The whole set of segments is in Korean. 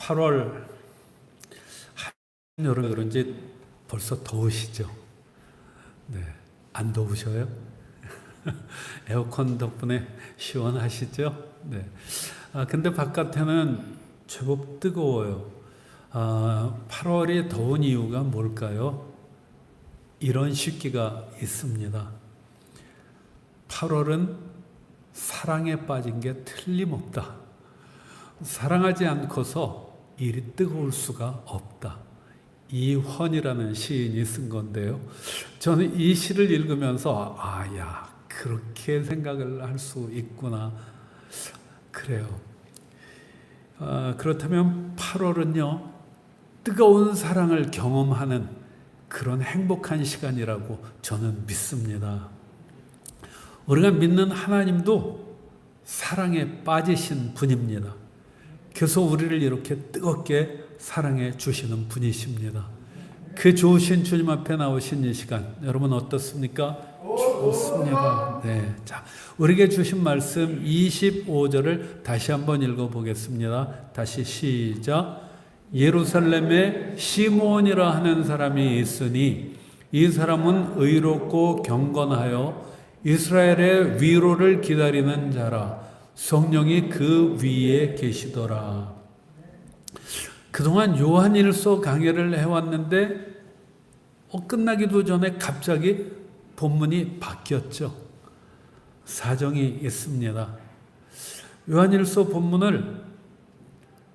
8월 여름 그런지 벌써 더우시죠? 네, 안 더우셔요? 에어컨 덕분에 시원하시죠? 네. 근데 바깥에는 제법 뜨거워요. 8월이 더운 이유가 뭘까요? 이런 식기가 있습니다. 8월은 사랑에 빠진 게 틀림없다. 사랑하지 않고서 일이 뜨거울 수가 없다. 이헌이라는 시인이 쓴 건데요. 저는 이 시를 읽으면서 그렇게 생각을 할 수 있구나. 그래요. 그렇다면 8월은요, 뜨거운 사랑을 경험하는 그런 행복한 시간이라고 저는 믿습니다. 우리가 믿는 하나님도 사랑에 빠지신 분입니다. 그래서 우리를 이렇게 뜨겁게 사랑해 주시는 분이십니다. 그 좋으신 주님 앞에 나오신 이 시간, 여러분 어떻습니까? 좋습니다. 네. 자, 우리에게 주신 말씀 25절을 다시 한번 읽어보겠습니다. 다시 시작. 예루살렘에 시므온이라 하는 사람이 있으니 이 사람은 의롭고 경건하여 이스라엘의 위로를 기다리는 자라. 성령이 그 위에 계시더라. 그동안 요한일서 강해를 해왔는데 끝나기도 전에 갑자기 본문이 바뀌었죠. 사정이 있습니다. 요한일서 본문을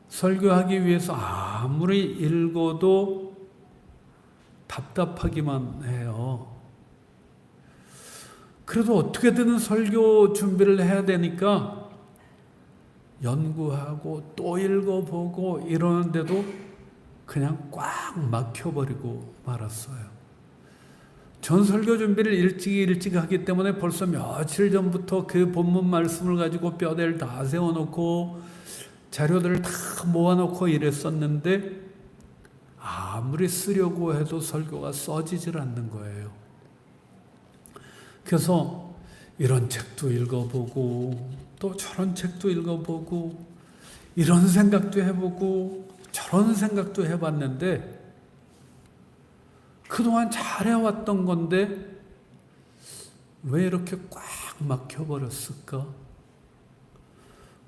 설교하기 위해서 아무리 읽어도 답답하기만 해요. 그래도 어떻게든 설교 준비를 해야 되니까 연구하고 또 읽어보고 이러는데도 그냥 꽉 막혀버리고 말았어요. 전 설교 준비를 일찍 하기 때문에 벌써 며칠 전부터 그 본문 말씀을 가지고 뼈대를 다 세워놓고 자료들을 다 모아놓고 이랬었는데 아무리 쓰려고 해도 설교가 써지질 않는 거예요. 그래서 이런 책도 읽어보고 또 저런 책도 읽어보고 이런 생각도 해보고 저런 생각도 해봤는데 그동안 잘해왔던 건데 왜 이렇게 꽉 막혀버렸을까?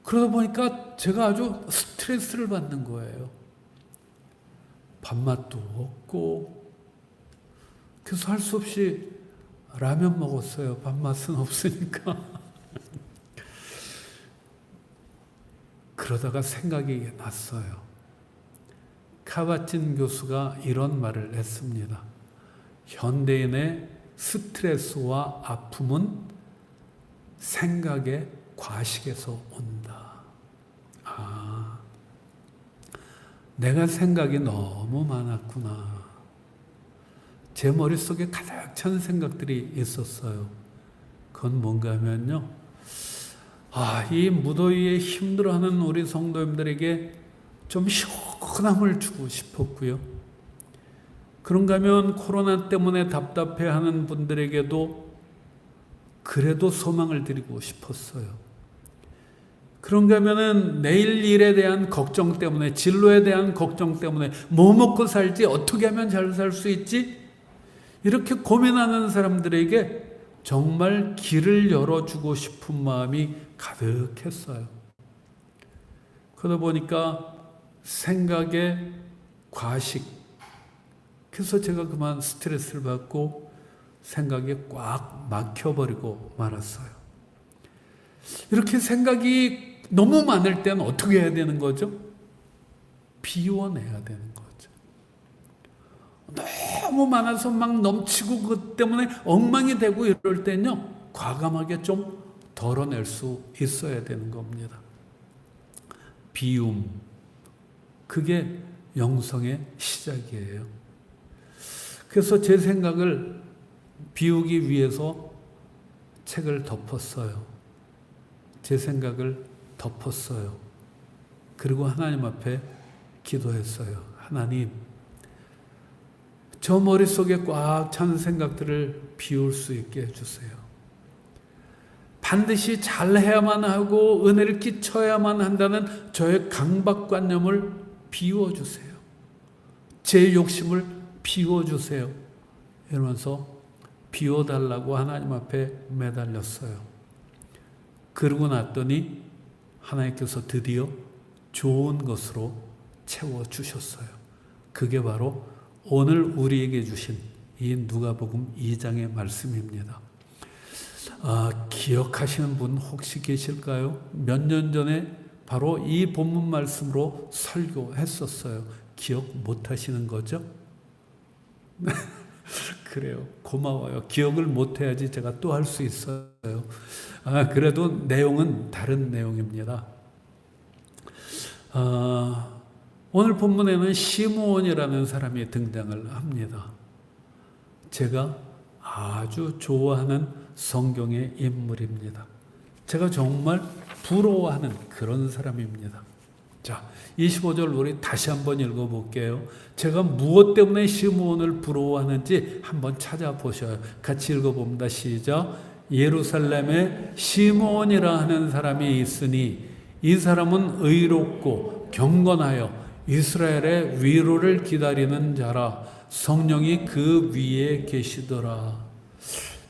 그러다 보니까 제가 아주 스트레스를 받는 거예요. 밥맛도 없고 그래서 할 수 없이 라면 먹었어요. 밥맛은 없으니까. 그러다가 생각이 났어요. 카바친 교수가 이런 말을 했습니다. 현대인의 스트레스와 아픔은 생각의 과식에서 온다. 내가 생각이 너무 많았구나. 제 머릿속에 가득 찬 생각들이 있었어요. 그건 뭔가 하면요. 이 무더위에 힘들어하는 우리 성도님들에게 좀 시원함을 주고 싶었고요. 그런가 하면 코로나 때문에 답답해하는 분들에게도 그래도 소망을 드리고 싶었어요. 그런가 하면은 내일 일에 대한 걱정 때문에, 진로에 대한 걱정 때문에 뭐 먹고 살지, 어떻게 하면 잘 살 수 있지? 이렇게 고민하는 사람들에게 정말 길을 열어주고 싶은 마음이 가득했어요. 그러다 보니까 생각의 과식, 그래서 제가 그만 스트레스를 받고 생각이 꽉 막혀버리고 말았어요. 이렇게 생각이 너무 많을 때는 어떻게 해야 되는 거죠? 비워내야 되는 거죠. 너무 많아서 막 넘치고 그것 때문에 엉망이 되고 이럴 때는요, 과감하게 좀 덜어낼 수 있어야 되는 겁니다. 비움, 그게 영성의 시작이에요. 그래서 제 생각을 비우기 위해서 책을 덮었어요. 제 생각을 덮었어요. 그리고 하나님 앞에 기도했어요. 하나님, 저 머릿속에 꽉 찬 생각들을 비울 수 있게 해주세요. 반드시 잘해야만 하고 은혜를 끼쳐야만 한다는 저의 강박관념을 비워주세요. 제 욕심을 비워주세요. 이러면서 비워달라고 하나님 앞에 매달렸어요. 그러고 났더니 하나님께서 드디어 좋은 것으로 채워주셨어요. 그게 바로 오늘 우리에게 주신 이 누가복음 2장의 말씀입니다. 기억하시는 분 혹시 계실까요? 몇 년 전에 바로 이 본문 말씀으로 설교했었어요. 기억 못 하시는 거죠? 그래요. 고마워요. 기억을 못 해야지 제가 또 할 수 있어요. 그래도 내용은 다른 내용입니다. 오늘 본문에는 시므온이라는 사람이 등장을 합니다. 제가 아주 좋아하는 성경의 인물입니다. 제가 정말 부러워하는 그런 사람입니다. 자, 25절 우리 다시 한번 읽어볼게요. 제가 무엇 때문에 시므온을 부러워하는지 한번 찾아보셔요. 같이 읽어봅니다. 시작. 예루살렘에 시므온이라 하는 사람이 있으니 이 사람은 의롭고 경건하여 이스라엘의 위로를 기다리는 자라. 성령이 그 위에 계시더라.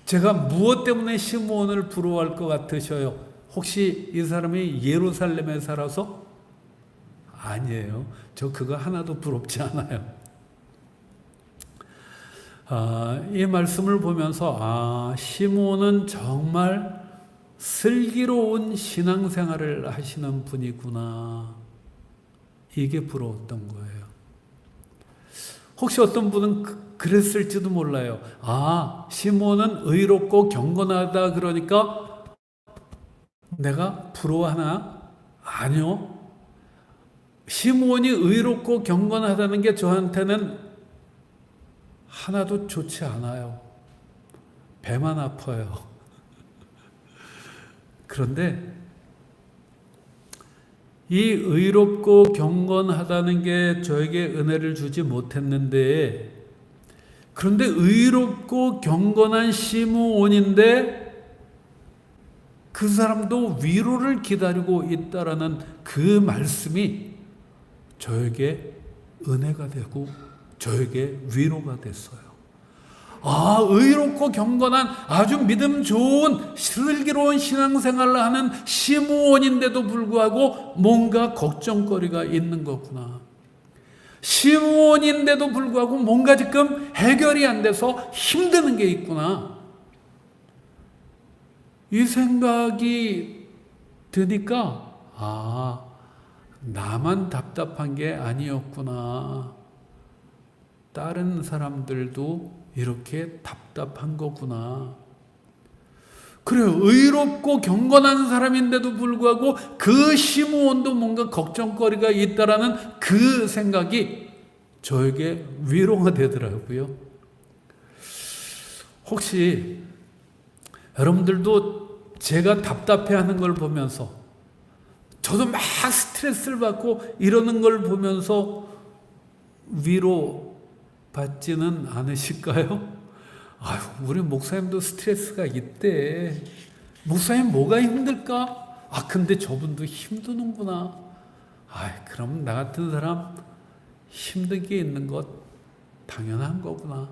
제가 무엇 때문에 시므온을 부러워할 것 같으셔요? 혹시 이 사람이 예루살렘에 살아서? 아니에요. 저 그거 하나도 부럽지 않아요. 이 말씀을 보면서 시므온은 정말 슬기로운 신앙생활을 하시는 분이구나. 이게 부러웠던 거예요. 혹시 어떤 분은 그랬을지도 몰라요. 시므온은 의롭고 경건하다 그러니까 내가 부러워하나? 아니요. 시므온이 의롭고 경건하다는 게 저한테는 하나도 좋지 않아요. 배만 아파요. 그런데 이 의롭고 경건하다는 게 저에게 은혜를 주지 못했는데, 그런데 의롭고 경건한 시므온인데 그 사람도 위로를 기다리고 있다라는 그 말씀이 저에게 은혜가 되고 저에게 위로가 됐어요. 의롭고 경건한 아주 믿음 좋은 슬기로운 신앙생활을 하는 시므온인데도 불구하고 뭔가 걱정거리가 있는 거구나. 시므온인데도 불구하고 뭔가 지금 해결이 안 돼서 힘드는 게 있구나. 이 생각이 드니까 나만 답답한 게 아니었구나. 다른 사람들도 이렇게 답답한 거구나. 그래요. 의롭고 경건한 사람인데도 불구하고 그 시므온도 뭔가 걱정거리가 있다라는 그 생각이 저에게 위로가 되더라고요. 혹시 여러분들도 제가 답답해하는 걸 보면서 저도 막 스트레스를 받고 이러는 걸 보면서 위로 받지는 않으실까요? 우리 목사님도 스트레스가 있대. 목사님 뭐가 힘들까? 근데 저분도 힘드는구나. 그럼 나 같은 사람 힘든 게 있는 것 당연한 거구나.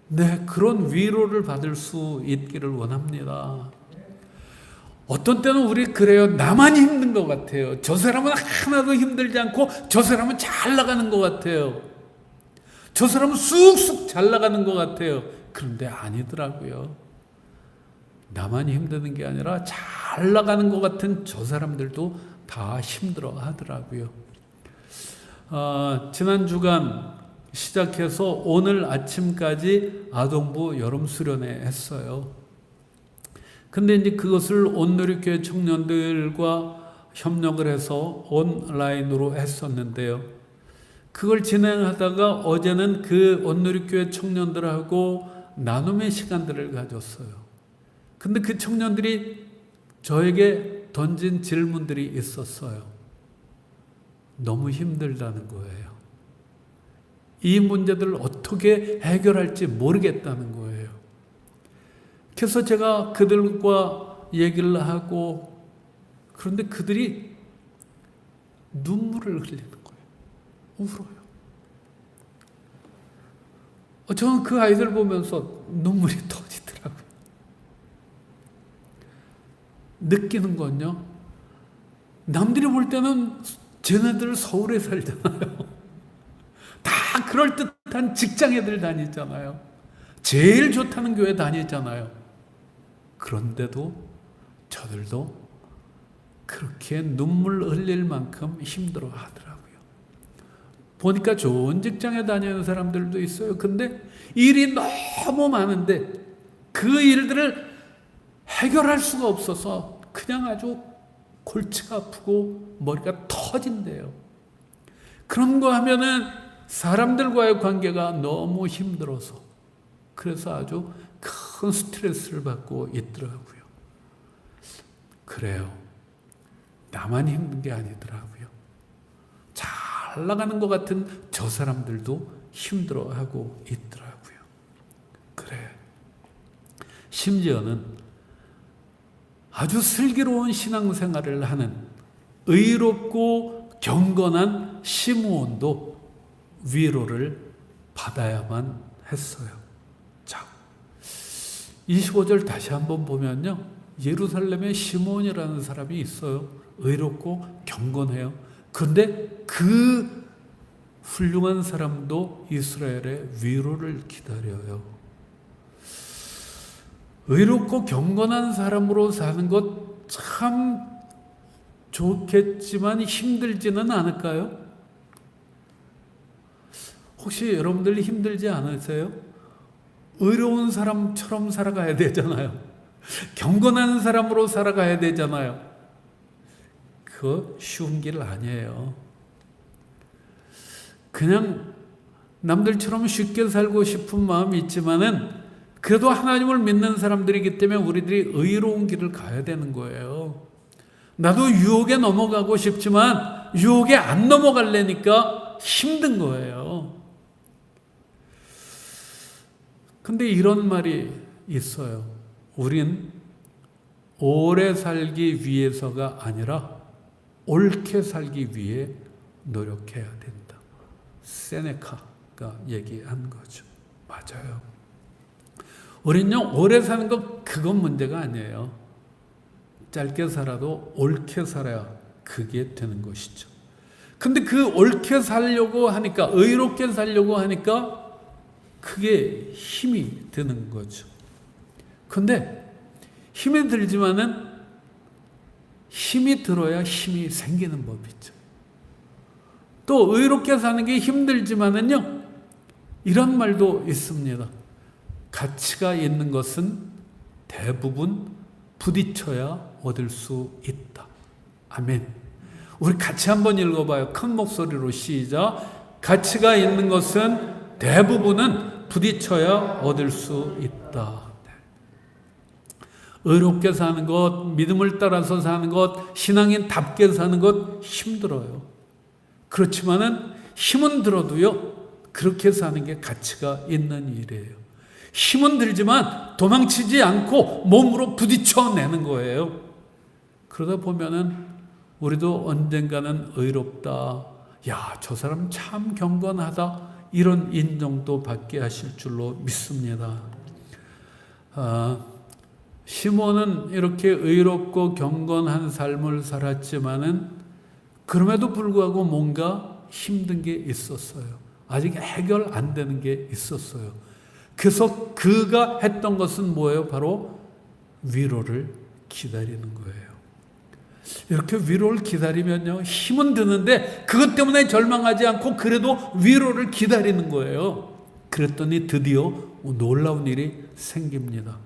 네, 그런 위로를 받을 수 있기를 원합니다. 어떤 때는 우리 그래요. 나만 힘든 것 같아요. 저 사람은 하나도 힘들지 않고 저 사람은 잘 나가는 것 같아요. 저 사람은 쑥쑥 잘 나가는 것 같아요. 그런데 아니더라고요. 나만 힘드는 게 아니라 잘 나가는 것 같은 저 사람들도 다 힘들어 하더라고요. 지난 주간 시작해서 오늘 아침까지 아동부 여름 수련회 했어요. 근데 이제 그것을 온누리교회 청년들과 협력을 해서 온라인으로 했었는데요. 그걸 진행하다가 어제는 그 온누리교회 청년들하고 나눔의 시간들을 가졌어요. 근데 그 청년들이 저에게 던진 질문들이 있었어요. 너무 힘들다는 거예요. 이 문제들을 어떻게 해결할지 모르겠다는 거예요. 그래서 제가 그들과 얘기를 하고, 그런데 그들이 눈물을 흘리는 거예요. 울어요. 저는 그 아이들 보면서 눈물이 터지더라고요. 느끼는 건요, 남들이 볼 때는 쟤네들 서울에 살잖아요. 다 그럴듯한 직장애들 다니잖아요. 제일 좋다는 교회 다니잖아요. 그런데도 저들도 그렇게 눈물 흘릴 만큼 힘들어 하더라고요. 보니까 좋은 직장에 다니는 사람들도 있어요. 근데 일이 너무 많은데 그 일들을 해결할 수가 없어서 그냥 아주 골치가 아프고 머리가 터진대요. 그런 거 하면은 사람들과의 관계가 너무 힘들어서 그래서 아주 큰 스트레스를 받고 있더라고요. 그래요. 나만 힘든 게 아니더라고요. 잘 나가는 것 같은 저 사람들도 힘들어하고 있더라고요. 그래. 심지어는 아주 슬기로운 신앙생활을 하는 의롭고 경건한 시므온도 위로를 받아야만 했어요. 자, 25절 다시 한번 보면요, 예루살렘에 시므온이라는 사람이 있어요. 의롭고 경건해요. 그런데 그 훌륭한 사람도 이스라엘의 위로를 기다려요. 의롭고 경건한 사람으로 사는 것 참 좋겠지만 힘들지는 않을까요? 혹시 여러분들 힘들지 않으세요? 의로운 사람처럼 살아가야 되잖아요. 경건한 사람으로 살아가야 되잖아요. 그거 쉬운 길 아니에요. 그냥 남들처럼 쉽게 살고 싶은 마음이 있지만은 그래도 하나님을 믿는 사람들이기 때문에 우리들이 의로운 길을 가야 되는 거예요. 나도 유혹에 넘어가고 싶지만 유혹에 안 넘어가려니까 힘든 거예요. 근데 이런 말이 있어요. 우린 오래 살기 위해서가 아니라 옳게 살기 위해 노력해야 된다. 세네카가 얘기한 거죠. 맞아요. 우린요, 오래 사는 거 그건 문제가 아니에요. 짧게 살아도 옳게 살아야 그게 되는 것이죠. 근데 그 옳게 살려고 하니까, 의롭게 살려고 하니까 그게 힘이 드는 거죠. 근데 힘이 들지만은 힘이 들어야 힘이 생기는 법이죠. 또 의롭게 사는 게 힘들지만은요, 이런 말도 있습니다. 가치가 있는 것은 대부분 부딪혀야 얻을 수 있다. 아멘. 우리 같이 한번 읽어봐요. 큰 목소리로 시작. 가치가 있는 것은 대부분은 부딪혀야 얻을 수 있다. 의롭게 사는 것, 믿음을 따라서 사는 것, 신앙인답게 사는 것 힘들어요. 그렇지만은 힘은 들어도요, 그렇게 사는 게 가치가 있는 일이에요. 힘은 들지만 도망치지 않고 몸으로 부딪혀내는 거예요. 그러다 보면은 우리도 언젠가는 의롭다. 야, 저 사람 참 경건하다. 이런 인정도 받게 하실 줄로 믿습니다. 시몬은 이렇게 의롭고 경건한 삶을 살았지만은 그럼에도 불구하고 뭔가 힘든 게 있었어요. 아직 해결 안 되는 게 있었어요. 그래서 그가 했던 것은 뭐예요? 바로 위로를 기다리는 거예요. 이렇게 위로를 기다리면요, 힘은 드는데 그것 때문에 절망하지 않고 그래도 위로를 기다리는 거예요. 그랬더니 드디어 놀라운 일이 생깁니다.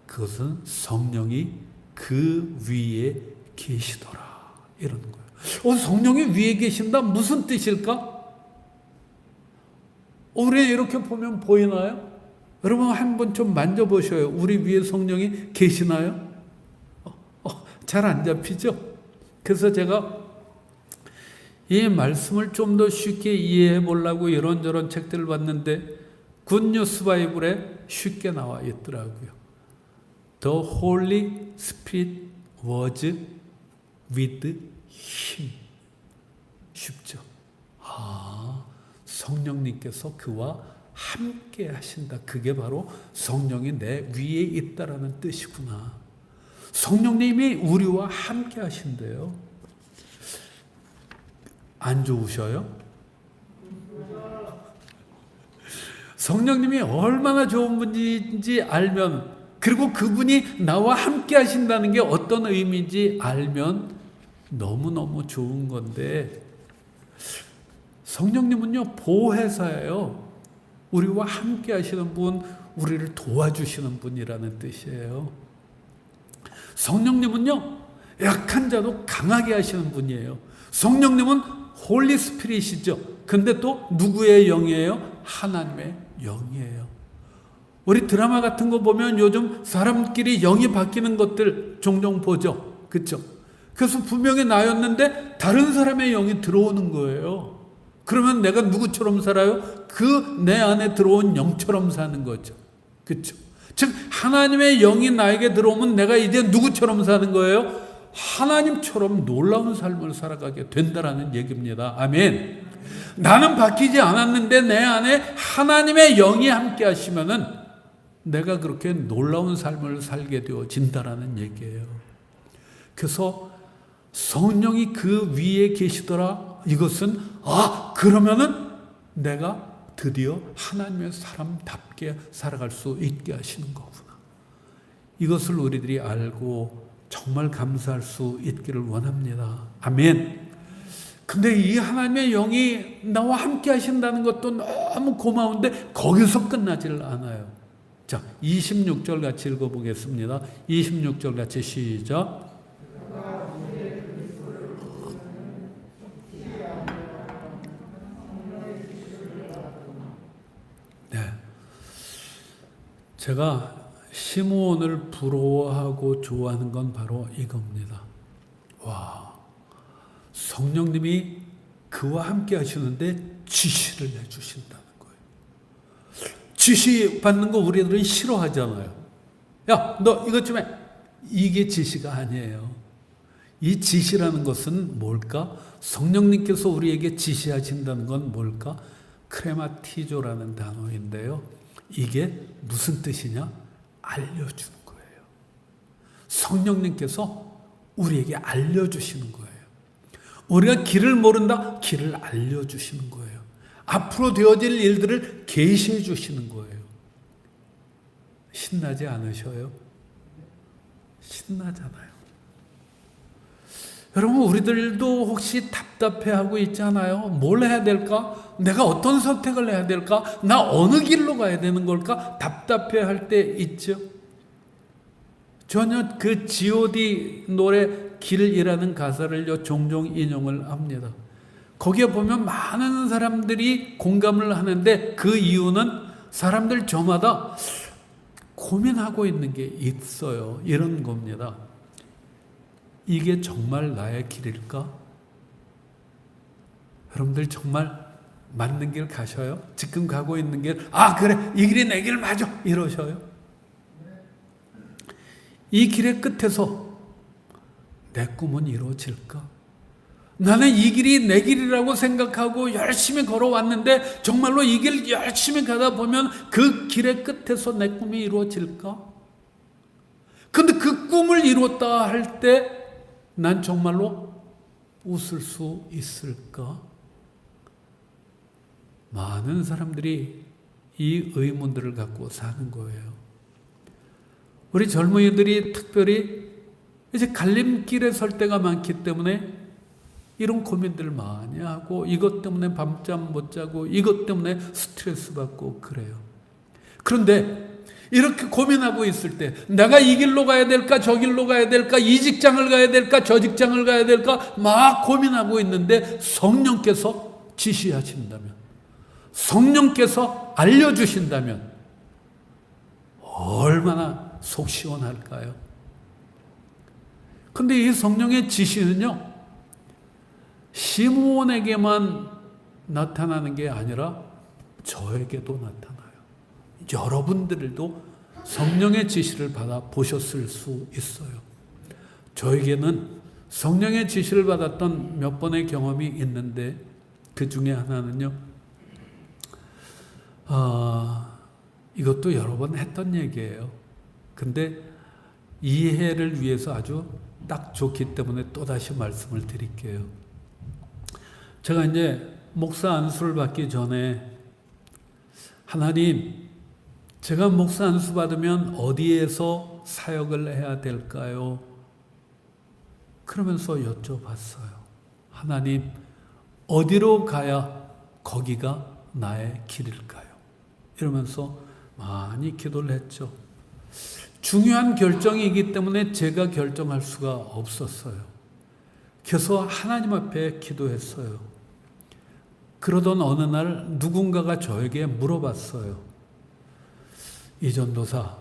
그것은 성령이 그 위에 계시더라. 이런 거예요. 성령이 위에 계신다? 무슨 뜻일까? 우리 이렇게 보면 보이나요? 여러분 한번 좀 만져보셔요. 우리 위에 성령이 계시나요? 잘 안 잡히죠? 그래서 제가 이 말씀을 좀 더 쉽게 이해해 보려고 이런저런 책들을 봤는데 굿뉴스 바이블에 쉽게 나와 있더라고요. The Holy Spirit was with him. 쉽죠? 성령님께서 그와 함께 하신다. 그게 바로 성령이 내 위에 있다라는 뜻이구나. 성령님이 우리와 함께 하신대요. 안 좋으셔요? 성령님이 얼마나 좋은 분인지 알면, 그리고 그분이 나와 함께 하신다는 게 어떤 의미인지 알면 너무너무 좋은 건데, 성령님은요, 보혜사예요. 우리와 함께 하시는 분, 우리를 도와주시는 분이라는 뜻이에요. 성령님은요, 약한 자도 강하게 하시는 분이에요. 성령님은 홀리 스피릿이죠. 근데 또 누구의 영이에요? 하나님의 영이에요. 우리 드라마 같은 거 보면 요즘 사람끼리 영이 바뀌는 것들 종종 보죠. 그렇죠? 그래서 분명히 나였는데 다른 사람의 영이 들어오는 거예요. 그러면 내가 누구처럼 살아요? 그 내 안에 들어온 영처럼 사는 거죠. 그렇죠? 즉 하나님의 영이 나에게 들어오면 내가 이제 누구처럼 사는 거예요? 하나님처럼 놀라운 삶을 살아가게 된다라는 얘기입니다. 아멘. 나는 바뀌지 않았는데 내 안에 하나님의 영이 함께 하시면은 내가 그렇게 놀라운 삶을 살게 되어진다라는 얘기예요. 그래서 성령이 그 위에 계시더라. 이것은 그러면은 내가 드디어 하나님의 사람답게 살아갈 수 있게 하시는 거구나. 이것을 우리들이 알고 정말 감사할 수 있기를 원합니다. 아멘. 근데 이 하나님의 영이 나와 함께 하신다는 것도 너무 고마운데 거기서 끝나질 않아요. 자, 26절 같이 읽어보겠습니다. 26절 같이 시작. 네, 제가 시므온을 부러워하고 좋아하는 건 바로 이겁니다. 와, 성령님이 그와 함께 하시는데 지시를 내주신다는 거예요. 지시 받는 거 우리들은 싫어하잖아요. 야, 너 이것 좀 해. 이게 지시가 아니에요. 이 지시라는 것은 뭘까? 성령님께서 우리에게 지시하신다는 건 뭘까? 크레마티조라는 단어인데요. 이게 무슨 뜻이냐? 알려주는 거예요. 성령님께서 우리에게 알려주시는 거예요. 우리가 길을 모른다? 길을 알려주시는 거예요. 앞으로 되어질 일들을 계시해 주시는 거예요. 신나지 않으셔요? 신나잖아요. 여러분, 우리들도 혹시 답답해하고 있잖아요. 뭘 해야 될까? 내가 어떤 선택을 해야 될까? 나 어느 길로 가야 되는 걸까? 답답해할 때 있죠. 저는 그 G.O.D 노래 길이라는 가사를 종종 인용을 합니다. 거기에 보면 많은 사람들이 공감을 하는데 그 이유는 사람들 저마다 고민하고 있는 게 있어요. 이런 겁니다. 이게 정말 나의 길일까? 여러분들 정말 맞는 길 가셔요? 지금 가고 있는 길, 그래, 이 길이 내 길 맞아, 이러셔요? 이 길의 끝에서 내 꿈은 이루어질까? 나는 이 길이 내 길이라고 생각하고 열심히 걸어왔는데 정말로 이 길 열심히 가다 보면 그 길의 끝에서 내 꿈이 이루어질까? 근데 그 꿈을 이뤘다 할 때 난 정말로 웃을 수 있을까? 많은 사람들이 이 의문들을 갖고 사는 거예요. 우리 젊은이들이 특별히 이제 갈림길에 설 때가 많기 때문에 이런 고민들을 많이 하고 이것 때문에 밤잠 못 자고 이것 때문에 스트레스 받고 그래요. 그런데 이렇게 고민하고 있을 때 내가 이 길로 가야 될까 저 길로 가야 될까 이 직장을 가야 될까 저 직장을 가야 될까 막 고민하고 있는데 성령께서 지시하신다면, 성령께서 알려주신다면 얼마나 속 시원할까요? 근데 이 성령의 지시는요, 시므온에게만 나타나는 게 아니라 저에게도 나타나요. 여러분들도 성령의 지시를 받아 보셨을 수 있어요. 저에게는 성령의 지시를 받았던 몇 번의 경험이 있는데 그 중에 하나는요, 이것도 여러 번 했던 얘기예요. 근데 이해를 위해서 아주 딱 좋기 때문에 또다시 말씀을 드릴게요. 제가 이제 목사 안수를 받기 전에 하나님, 제가 목사 안수 받으면 어디에서 사역을 해야 될까요? 그러면서 여쭤봤어요. 하나님, 어디로 가야 거기가 나의 길일까요? 이러면서 많이 기도를 했죠. 중요한 결정이기 때문에 제가 결정할 수가 없었어요. 그래서 하나님 앞에 기도했어요. 그러던 어느 날 누군가가 저에게 물어봤어요. 이 전도사,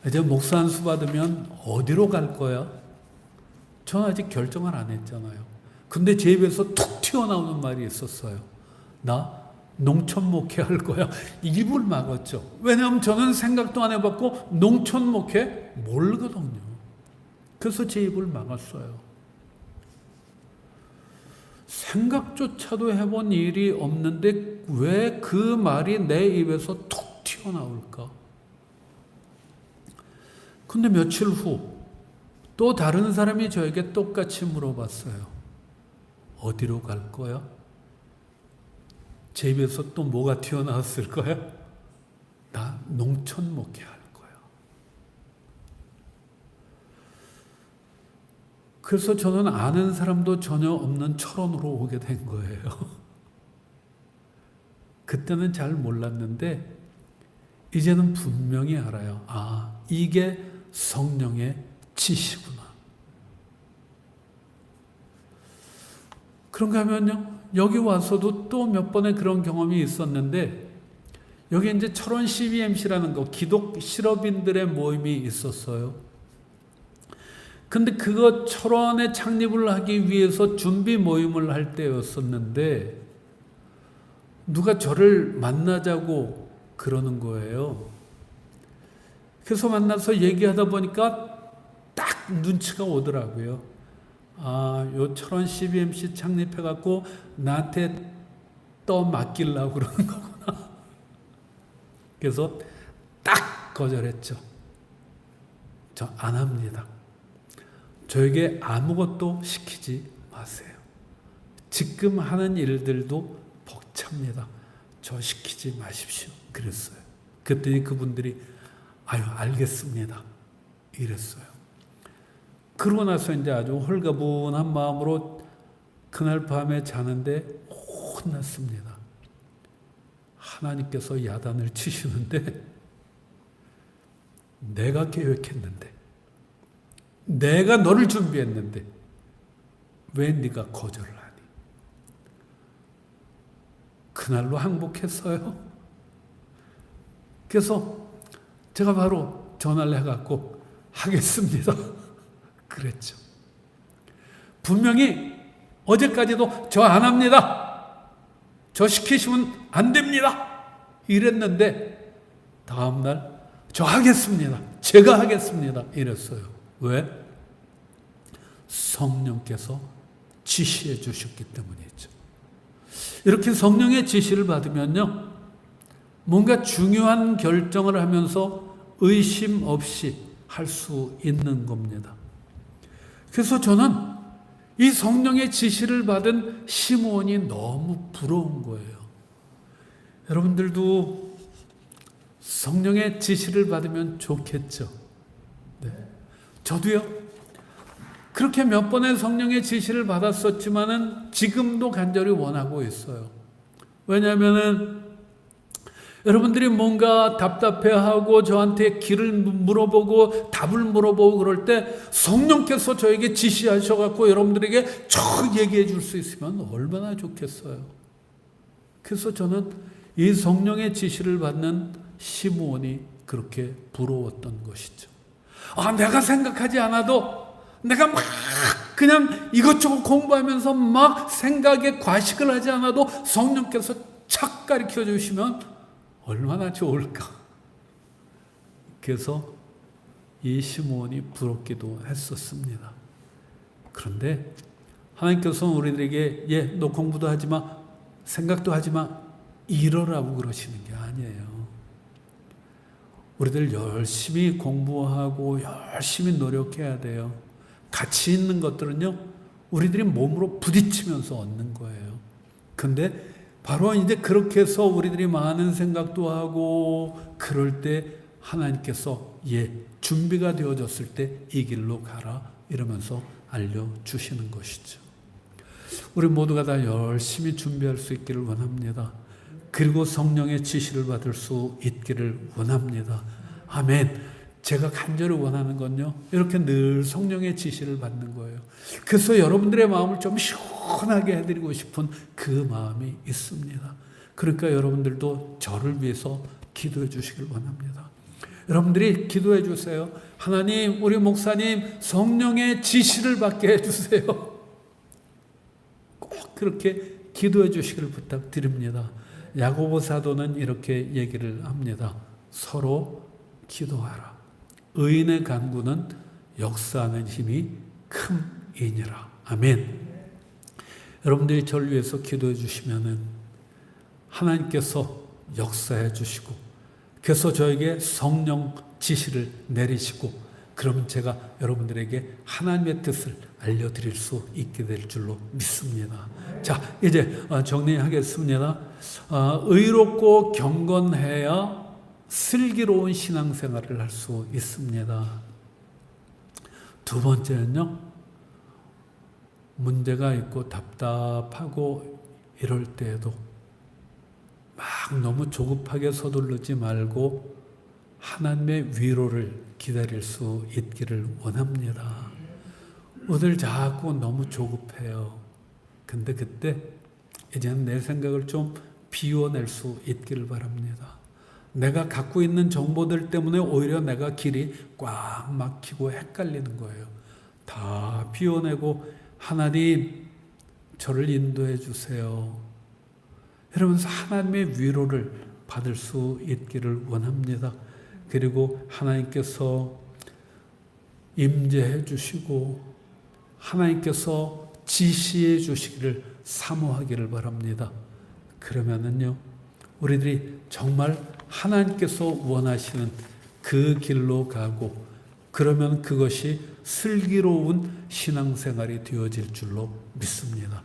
이제 목사 안수 받으면 어디로 갈 거야? 저는 아직 결정을 안 했잖아요. 근데 제 입에서 툭 튀어나오는 말이 있었어요. 나 농촌 목회할 거야. 입을 막았죠. 왜냐하면 저는 생각도 안 해봤고 농촌 목회 모르거든요. 그래서 제 입을 막았어요. 생각조차도 해본 일이 없는데 왜 그 말이 내 입에서 툭 튀어나올까? 근데 며칠 후 또 다른 사람이 저에게 똑같이 물어봤어요. 어디로 갈 거야? 제 입에서 또 뭐가 튀어나왔을 거야? 나 농촌 목회할 거야. 그래서 저는 아는 사람도 전혀 없는 철원으로 오게 된 거예요. 그때는 잘 몰랐는데 이제는 분명히 알아요. 아, 이게 성령의 지시구나. 그런가 하면요, 여기 와서도 또 몇 번의 그런 경험이 있었는데, 여기 이제 철원 CBMC라는 거, 기독 실업인들의 모임이 있었어요. 근데 그거 철원에 창립을 하기 위해서 준비 모임을 할 때였었는데, 누가 저를 만나자고 그러는 거예요. 그래서 만나서 얘기하다 보니까 딱 눈치가 오더라고요. 아, 요 철원 CBMC 창립해갖고 나한테 떠 맡기려고 그러는 거구나. 그래서 딱 거절했죠. 저 안 합니다. 저에게 아무것도 시키지 마세요. 지금 하는 일들도 벅찹니다. 저 시키지 마십시오. 그랬어요. 그랬더니 그분들이 아유, 알겠습니다. 이랬어요. 그러고 나서 이제 아주 홀가분한 마음으로 그날 밤에 자는데 혼났습니다. 하나님께서 야단을 치시는데 내가 계획했는데, 내가 너를 준비했는데 왜 네가 거절을 하니? 그날로 항복했어요. 그래서 제가 바로 전화를 해갖고 하겠습니다. 그랬죠. 분명히 어제까지도 저 안 합니다. 저 시키시면 안 됩니다. 이랬는데 다음날 저 하겠습니다. 제가 하겠습니다. 이랬어요. 왜? 성령께서 지시해 주셨기 때문이죠. 이렇게 성령의 지시를 받으면요, 뭔가 중요한 결정을 하면서 의심 없이 할 수 있는 겁니다. 그래서 저는 이 성령의 지시를 받은 시므온이 너무 부러운 거예요. 여러분들도 성령의 지시를 받으면 좋겠죠. 네. 저도요, 그렇게 몇 번의 성령의 지시를 받았었지만은 지금도 간절히 원하고 있어요. 왜냐하면은 여러분들이 뭔가 답답해하고 저한테 길을 물어보고 답을 물어보고 그럴 때 성령께서 저에게 지시하셔갖고 여러분들에게 쭉 얘기해 줄 수 있으면 얼마나 좋겠어요. 그래서 저는 이 성령의 지시를 받는 시므온이 그렇게 부러웠던 것이죠. 아, 내가 생각하지 않아도, 내가 막 그냥 이것저것 공부하면서 막 생각에 과식을 하지 않아도 성령께서 착 가르쳐 주시면 얼마나 좋을까. 그래서 이 시므온이 부럽기도 했었습니다. 그런데 하나님께서는 우리들에게 너 공부도 하지 마, 생각도 하지 마, 이러라고 그러시는 게 아니에요. 우리들 열심히 공부하고 열심히 노력해야 돼요. 가치 있는 것들은요, 우리들이 몸으로 부딪히면서 얻는 거예요. 근데 바로 이제 그렇게 해서 우리들이 많은 생각도 하고 그럴 때 하나님께서 준비가 되어졌을 때 이 길로 가라 이러면서 알려주시는 것이죠. 우리 모두가 다 열심히 준비할 수 있기를 원합니다. 그리고 성령의 지시를 받을 수 있기를 원합니다. 아멘. 제가 간절히 원하는 건요, 이렇게 늘 성령의 지시를 받는 거예요. 그래서 여러분들의 마음을 좀 시원하게 해드리고 싶은 그 마음이 있습니다. 그러니까 여러분들도 저를 위해서 기도해 주시길 원합니다. 여러분들이 기도해 주세요. 하나님, 우리 목사님 성령의 지시를 받게 해주세요. 꼭 그렇게 기도해 주시길 부탁드립니다. 야고보 사도는 이렇게 얘기를 합니다. 서로 기도하라. 의인의 간구는 역사하는 힘이 큼이니라. 아멘. 여러분들이 저를 위해서 기도해 주시면은 하나님께서 역사해 주시고, 그래서 저에게 성령 지시를 내리시고, 그러면 제가 여러분들에게 하나님의 뜻을 알려드릴 수 있게 될 줄로 믿습니다. 자, 이제 정리하겠습니다. 의롭고 경건해야 슬기로운 신앙생활을 할 수 있습니다. 두 번째는요, 문제가 있고 답답하고 이럴 때에도 막 너무 조급하게 서두르지 말고 하나님의 위로를 기다릴 수 있기를 원합니다. 오늘 자꾸 너무 조급해요. 근데 그때 이제는 내 생각을 좀 비워낼 수 있기를 바랍니다. 내가 갖고 있는 정보들 때문에 오히려 내가 길이 꽉 막히고 헷갈리는 거예요. 다 비워내고 하나님 저를 인도해 주세요. 이러면서 하나님의 위로를 받을 수 있기를 원합니다. 그리고 하나님께서 임재해 주시고 하나님께서 지시해 주시기를 사모하기를 바랍니다. 그러면은요, 우리들이 정말 하나님께서 원하시는 그 길로 가고, 그러면 그것이 슬기로운 신앙생활이 되어질 줄로 믿습니다.